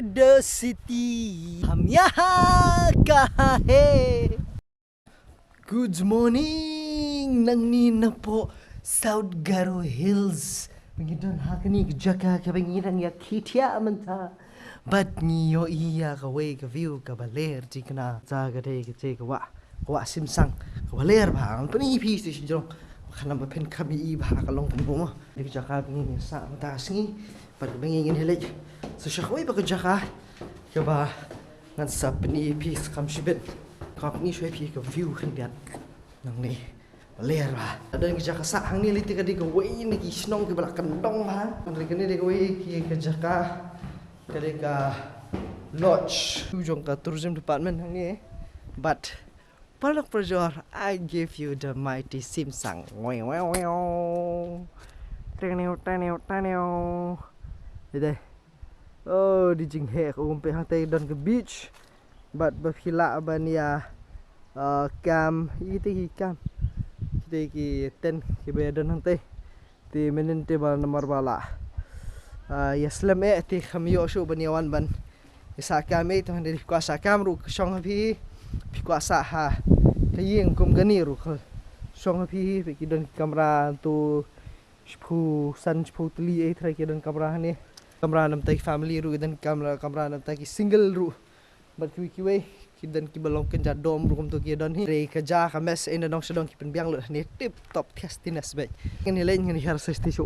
the city, हम यहाँ कहाँ है? Good morning, nangina po South Garo Hills. Pagidon hakani jaka kabangiran ya kitya manta. But niyo iya kawe ka view ka baler tikna zaga de ka te ka wa simsang ka baler ba ang panipi si jong kana ba pen kami i ba ka long mo di jaka bingin sa mata singi pag bingin helej so siya kawe ba ka jaka ka ba ngan sa panipi kam shibet ka ni shwe pi ka view khandiat nang ni baler ba ada ni jaka sa hang ni liti ka di ka wei ni ki snong ki bala kandong ba ang ni ka wei ki ka jaka ka lodge ujong ka tourism department hang ni but Palak Prajor, I give you the mighty Simsang. Đây. Oh, đi chỉnh hệ của ông hàng tây đơn cái beach. But bậc khi lạ bên nhà cam, ý tí cam. Đây cái tên cái bề đơn hàng tây. Thì mình nên tebal nomor bala. Yaslam thì kami yo show bên nhà wan ban. Sa cam thì mình đi qua sa cam ru song phi kuasa ha kayeng kum gani ru khol song phi pe ki don camera tu spu san spu tli e thrai ki don camera ni camera nam tai family ru dan camera nam tai ki single ru but ki we ki dan ki balong ken ja dom ru kum tu ki don hi re ka ja ka mes en dong sedong ki pen biang lu ni tip top testiness be ngani len ngani har sesti so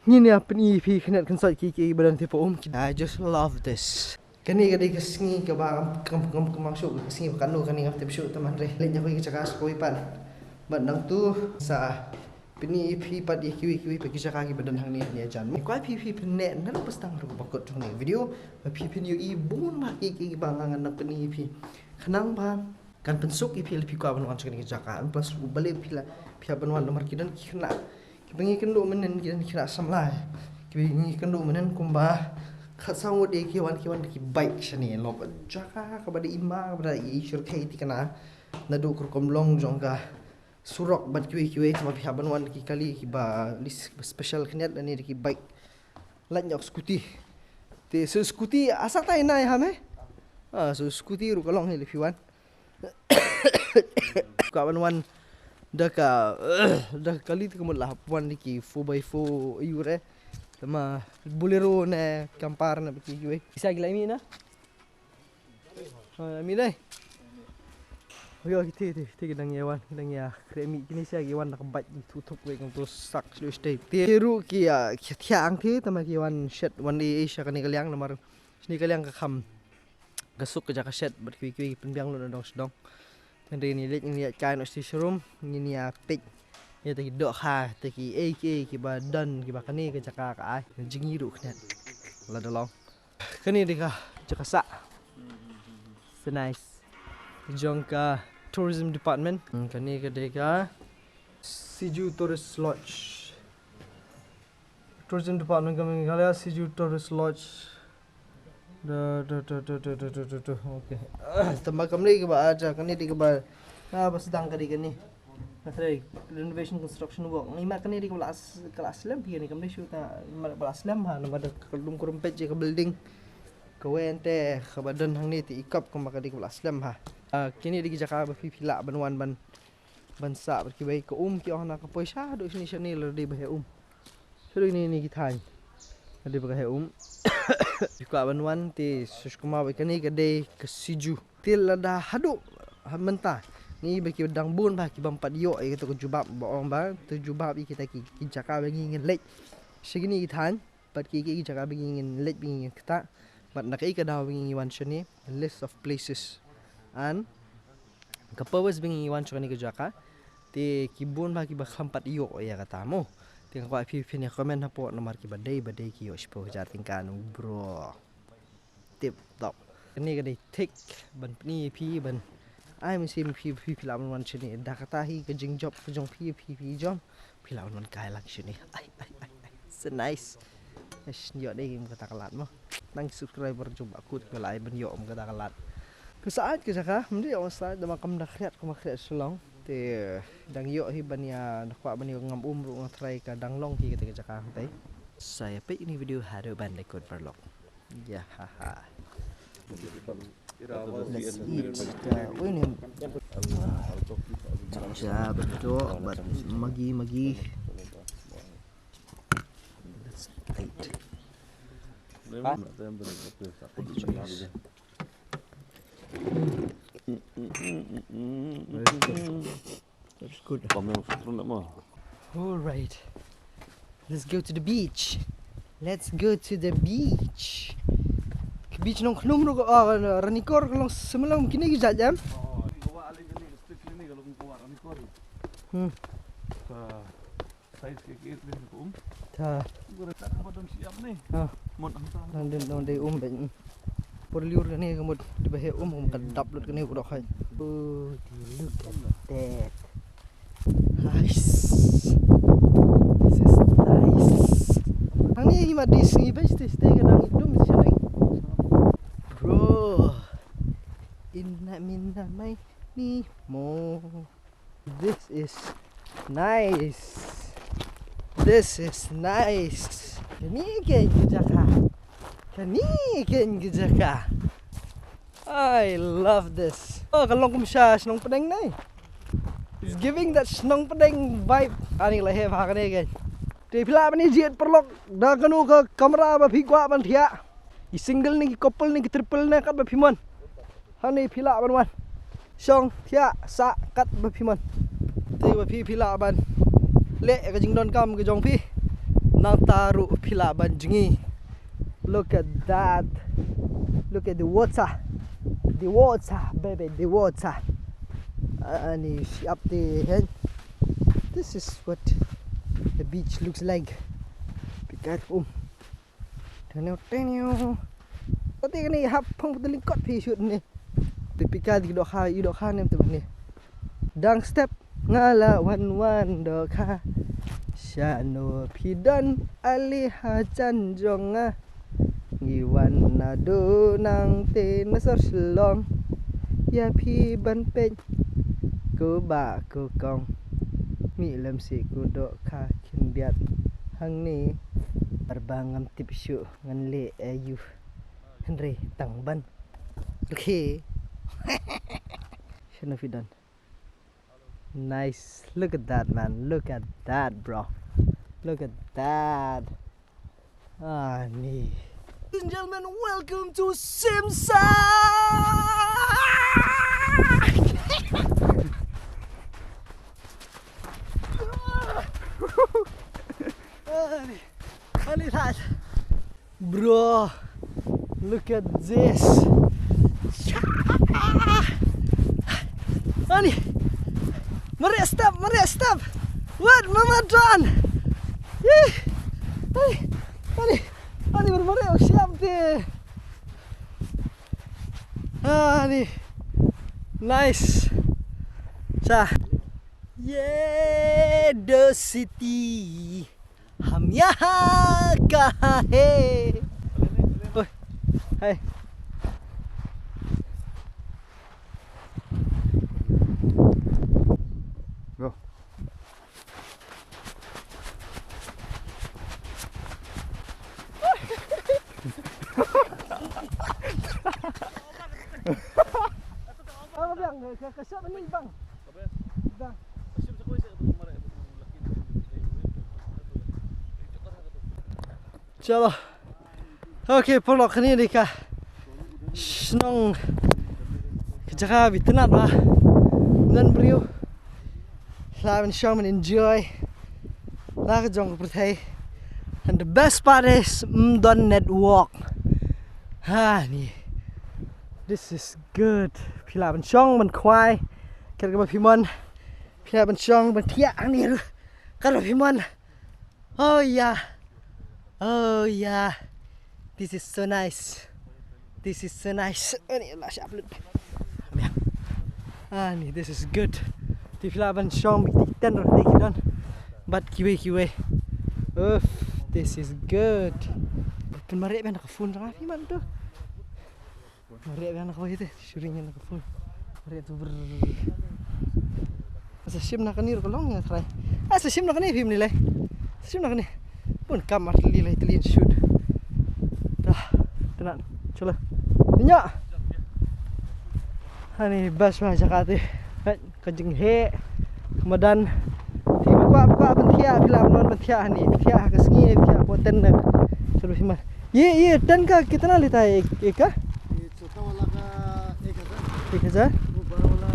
ni ni apni phi khnat kan soi ki badan ti po I just love this. Kani kadai kesengi ke bang kam masuk kesengi kanu kani ngam tepsu teman re lenya ko icakas ko ipan bandang tu sa pini pi padi kiwi pagi cakaki badan hang ni ajan ko pi penet nan pastang ru bakot thong ni video pi ni i bun ma ki bangangan nak pini pi khanang ba kan pensuk i pi ko ban wan sakani jakaan plus bale pi ban wan nomor kidan khna ki bangi kendo menen kidan khna samlai ki bangi kendo menen kumba khasang de kiwan ki bike shani lo jaka ka bada ima bada i shur kai tikana na do kom long jongka surok bat kiwi ma pihak banwan ki kali ki ba list special knet ani ki bike lanyok scooty te so scooty asa tai nai ha me so scooty ru kalong he lifiwan ka banwan daka kali tikamlah wan ki 4x4 yure Tama bolero na kampar na bagi isa gila mi na mi dai yo kita gedang yawan gedang ya kremi kini sia yawan nak bat tutup we kang to sak lu stay teru ki ya thiang thi tama ki wan shed wan di asia kan kaliang nomor sini kaliang ka kham gasuk ka jaka shed bat ki penbiang lu dong sedong nende ni lek ni ya chai no sti showroom ni ya pik ya tadi dok ha tadi ki ba dan ki ba kani ke jaka ka ai jingi ru knet la dolong kani dika jaka sa so nice jongka tourism department kani ke dika Siju Tourist Lodge tourism department kami kala Siju Tourist Lodge okay tambah kamli ke ba aja kani dika ba bas dang kadi kani Matrai renovation construction work. Ni mak ni di kelas lam pi ni kamne shoot kelas lam ha nama kelum kurumpet je ke building. Kawente kabadan hang ni ti ikap ko makadi kelas lam ha. Kini di jaka ba pila banwan ban sa ki bai ko ki ona ka poisa do sini sini le di ba so ni kitai. Adi ba he Ko banwan ti suskuma ba kani kade ke Siju. Til ada hadu mentah. Ni bagi dang bun ba ki bampat yo ai to jubab bong ba to jubab kita ki jaka bagi ngin lek segini than pat ki jaka bagi ngin lek bagi kita bat nak ka daw bagi wan shani list of places and kapawas bagi wan shani ka jaka te ki bun ba ki ba khampat yo ya kata mo te ko pi ni comment na po nomor ki badai ki yo spo jating kan bro tip top ni ka dei tik ban ni pi ban ai mình xem phi làm one chini dakata hi cái jing job cái jong phi jom phi làm one kai lang chini ai so nice yo đây em kata kalat mo nang subscriber jumpa aku ke lai ben yo em kata kalat ke saat ke saka mesti yo saat da makam dak khiat ko makhiat selong te dang yo hi ban ya nakwa ban yo ngam ru ngatrai ka dang long hi ke saka tai saya pe ini video hado ban lekot perlok Yeah, haha. Let's eat the winning. Siya betul, but magi. Let's eat. That's good. All right. Let's go to the beach. Let's go to the beach. Ke beach nong khnum ro ranikor kalong semalam kini ki jam. Tha. Nang dei ben. Por liur ni kemud di bahe kadap lut kini budak hai. Oh, look at that. Nice. This is nice. Ang ni hima dis ni best stay ka nang idum si sanay. Bro. Inna minna mai ni mo. This is nice. This is nice. Kani ken jaka. I love this. Oh, kalong kumsya Senong Pedang na. It's giving that Senong Pedang vibe. Ani lahir hakan again. Di pila ni jiat perlok dah kanu ke kamera ba phigwa ban thia. I single ni couple ni triple na kat ba phimon. Hani pila ban wan. Song thia sa kat ba phimon. Ti ba pila ban. Le ka jing don kam ke jong pi. Nang taru pila ban jingi. Look at that. Look at the water. The water, baby, the water. And up there. This is what the beach looks like. Pikat Tenyo. Tapi ni hap pang putaling kot pi shoot ni. Pikat di dok ha nem tu ni. Dang step ngala wan dok ha. Syano pidan ali hajan jonga. Ngiwan na do nang tinasar silong. Ya pi ban pen. Ko ba ko kong. Mi lam si ko do ka kindiat. Hang ni arbangam tipsyu ngan le ayu. Henry tangban. Okay. Shouldn't have done. Nice. Look at that, man. Look at that, bro. Look at that. Ah, nee. Ladies and gentlemen, welcome to Simsa. That. Bro, look at this. Ani, mari stop. What, Mama John? Ani bermari siap deh. Ani, nice. Cah, yeah, the city. हम यहाँ कहाँ है? Hey. Go. Bang, kasap ni bang. Bang. Chalo. Okay, polok ni dika. Senong kerja bitnat lah. Dan beriu. Lawan show and enjoy. Lah jong pertai. And the best part is Mdon Network. Ha ni. This is good. Pila ban chong ban kwai. Kan ka ba phimon. Pila ban chong ban thia ang ni. Kan ba phimon. Oh yeah. Oh yeah, this is so nice. Ini lah siap lut. Ni this is good. Di filaban syong biktikan roh dikidon. But kiwe. This is good. Kan mari ben nak phone ra fi man tu. Mari ben nak itu syuringnya nak phone. Mari tu ber. Asa sim nak ni rolong ya try. Asa sim nak ni film ni le. Sim nak ni. Pun kamar lilai telin shoot. Dah, tenan. Chalo. Nya. Hani bas mah Jakarta. Kajing he. Kemudian thì qua bên thia khi làm non bên thia này thia cái snghi thia poten nak चलो हिमा ये टन का कितना लेता है एक का ये छोटा वाला का 1000 वो बड़ा वाला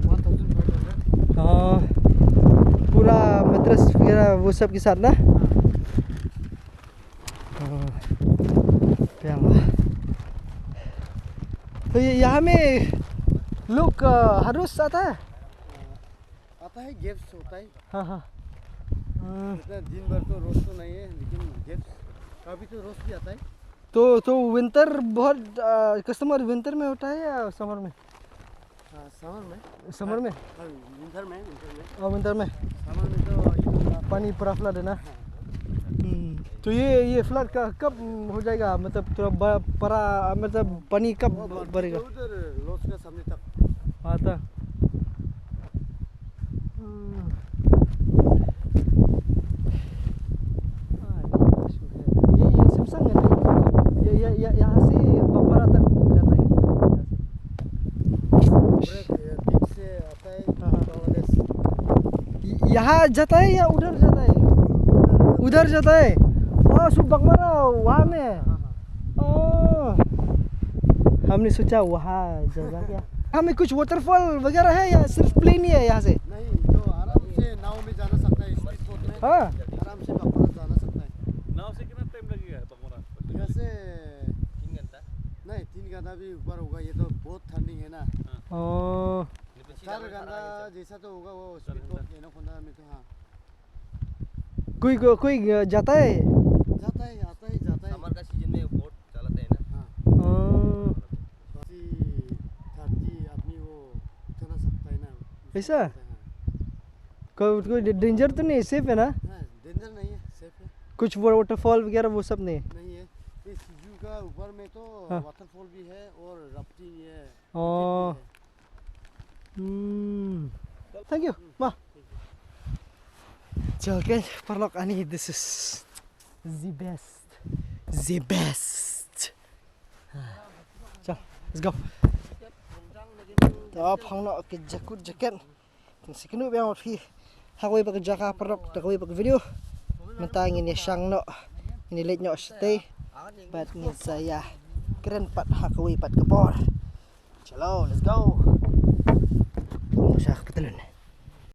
1500 हाँ पूरा मैट्रेस वगैरह वो सब के साथ ना तो ये यहाँ में लोग हर रोज आता है गेप्स होता है हाँ इतना दिन भर तो रोज तो नहीं है लेकिन गेप्स कभी तो रोज भी आता है तो विंटर बहुत कस्टमर विंटर में होता है या समर में समर में विंटर में विंटर में समर में तो पानी पूरा फ्लड है ना तो ये फ्लड का कब हो जाएगा मतलब थोड़ा बड़ा मतलब पानी कब भरेगा उधर लॉज का सामने तक आता ये सैमसंग है ये यहाँ से बमरा तक जाता है बीच से आता है यहाँ जाता है या उधर जाता है उधर जाता है बगमरा वहाँ में हमने सोचा वहाँ जगह क्या हमें कुछ वाटरफॉल वगैरह है या सिर्फ प्लेन ही है यहाँ से नहीं तो आराम से नाव में जाना सकता है इस स्पॉट में हाँ आराम से बगमरा जाना सकता है नाव से कितना टाइम लगेगा बगमरा यहाँ से 3 घंटा नहीं 3 घंटा भी ऊपर होगा ये तो बहुत ठंडी है ना 4 घंटा जैसा तो होगा वो स्पीड बोट एनाकोंडा में तो हाँ कोई जाता है जाता है आता है जाता है समर का सीजन में बोट चलाते हैं ना हाँ 30 आदमी वो उठा सकता है ना ऐसा कोई डेंजर तो नहीं सेफ है ना डेंजर नहीं है सेफ है कुछ वाटरफॉल वगैरह वो सब नहीं नहीं है इस व्यू का ऊपर में तो वाटरफॉल भी है और राफ्टिंग है थैंक यू माँ चल के परलोक ani this is the best चल let's go तो phang no ke jacket sikinu be mo phi hakoi bag jaka perok takoi bag video mentang ini sang no ini let nyo stay but ni saya keren pat hakoi pat kepor chalo let's go usah ketelan